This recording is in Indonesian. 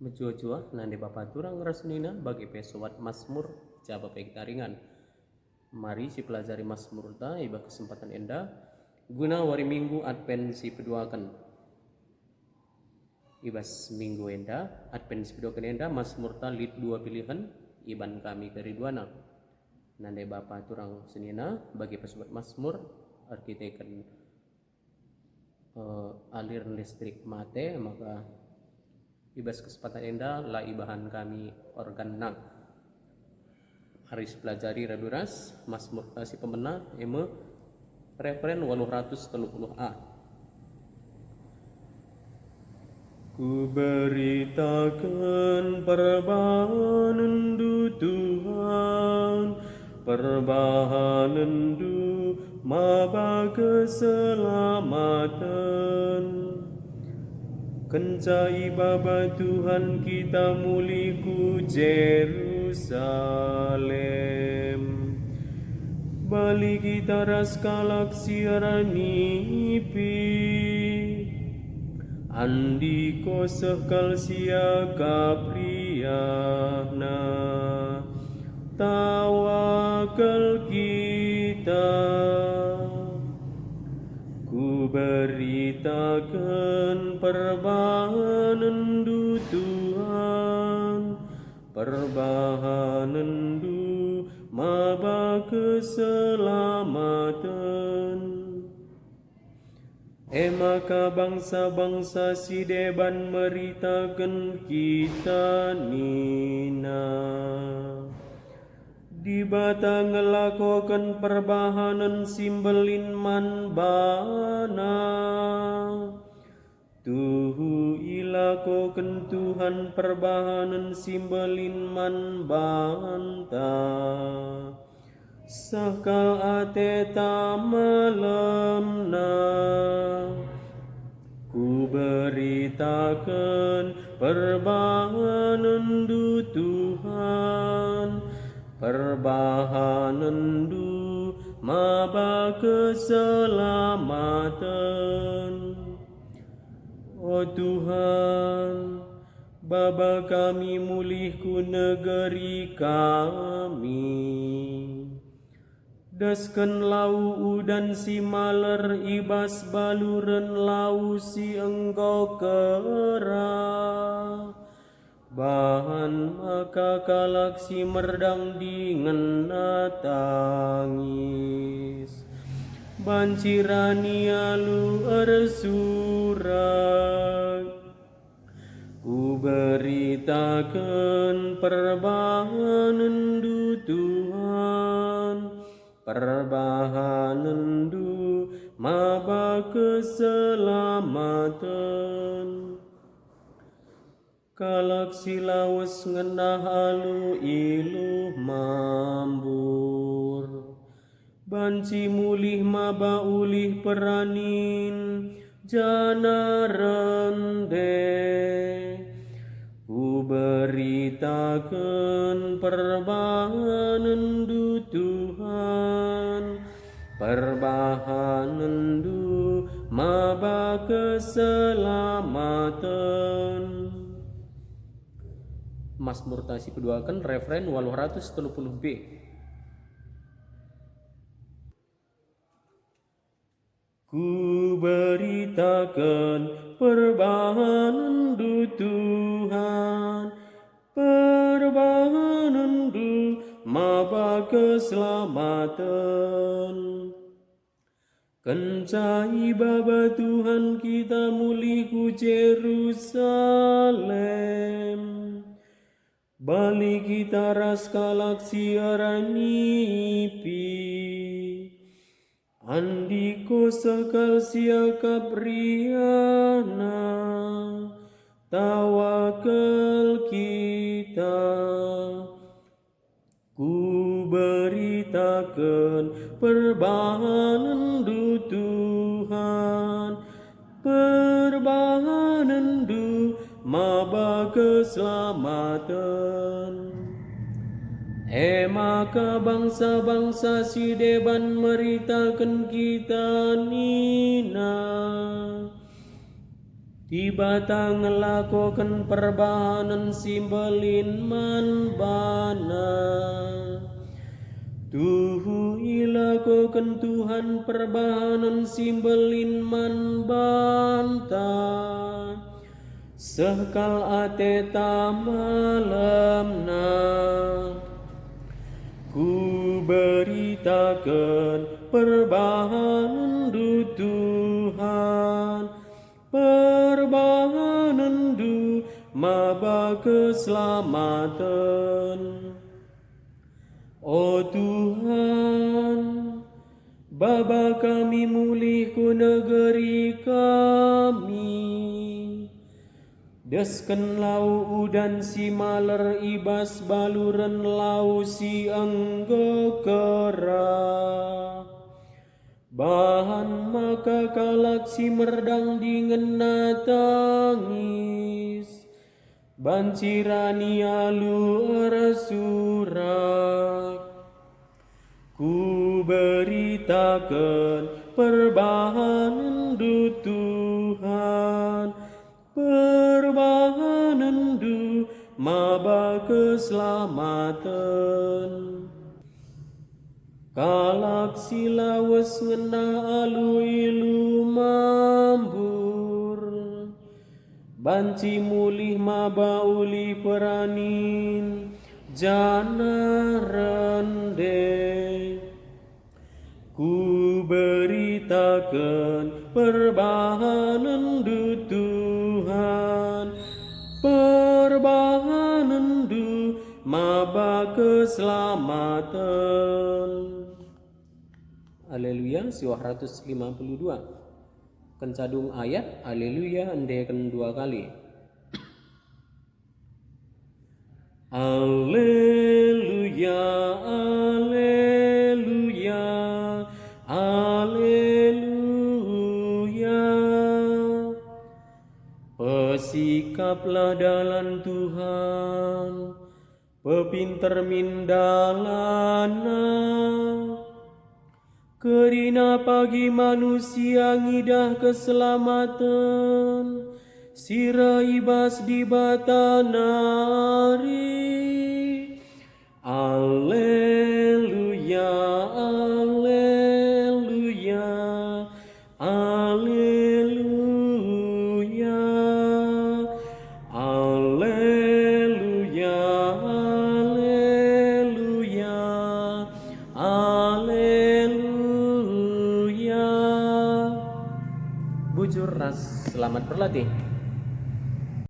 Menjua-jua nande bapa turang rasnina bagi pesawat Mazmur jaba taringan. Mari si pelajari Mazmur ta iba kesempatan enda guna wari minggu Advent si peduakan. Ibas minggu enda Advent si peduakan enda Mazmur ta lid dua pilihan iban kami keriduana. Nande bapa turang senina bagi pesawat Mazmur arkiteken alir listrik mate maka ibas kesempatan enda la ibahan kami organ nang haris pelajari raduras Mazmur si pemena eme referen 830a. Ku beritakan perbahanan du Tuhan, perbahanan du maba keselamatan. Kencai baba Tuhan kita muliku Jerusalem. Bali kita raskalak siaranipi. Andiko sekal sia kapriyahna. Tawakal kita. Ku beritakan perbahanan du Tuhan, perbahanan du maba keselamatan. Maka bangsa-bangsa si deban meritakan kita nina. Di bata ngelakokan perbahanan simbelin man bana. Tuhu ilakokan Tuhan perbahanan simbelin man banta. Sakal ate malamna. Ku beritakan perbahanan du Tuhan, perbahanan du maba keselamatan. Oh Tuhan, baba kami mulihku negeri kami. Dasken lau udan si maler ibas baluren lau si engkau kera. Bahan maka kalak si merdang di ngena tangis. Bancirani alu ersurak. Ku beritakan perbahanan du Tuhan, perbahanan du maba keselamatan. Kalak silawas ngenah alu iluh mambur. Banci mulih maba ulih peranin jana rende. Ku beritakan perbahanan du Tuhan, perbahanan du maba keselamatan. Mazmur tasi peduakan referen 830b. Ku beritakan perbahanan du Tuhan, perbahanan du maba keselamatan. Kencai baba Tuhan kita muliku Jerusalem. Bali kita raskalak siaranipi. Andiko sekal sia kapriyana. Tawakal kita. Ku beritakan perbahanan du Tuhan, perbahanan du maba keselamatan. Maka bangsa-bangsa si deban meritakan kita nina. Tiba ngelakokan perbahanan simbelin man bana. Tuhu ilakokan Tuhan perbahanan simbelin man banta. Sekal ateta malamna. Ku beritakan perbahanan du Tuhan, perbahanan du maba keselamatan. O Tuhan, Bapa kami mulih ku negeri kami. Desken lau udan si maler ibas baluran lau si anggo kera. Bahan maka kalak si merdang dingena tangis. Bancirani alu arasurak. Ku beritakan perbahanan du Tuhan, perbahanan du maba keselamatan. Kalak silawas ngena alu ilu mambur, banci mulih maba uli peranin jana rende. Ku beritakan perbahanan du Tuhan, perbahanan du maba keselamatan. Haleluya, siwah 152. Kencadung ayat haleluya endekan 2 kali. Haleluya, haleluya, haleluya. Pesikaplah dalan Tuhan, pepinter mindalana. Kerina pagi manusia ngidah keselamatan, sira ibas di batanari. Alleluia, alleluia, alleluia, alleluia, alleluia, alleluia. Bujur ras, selamat berlatih.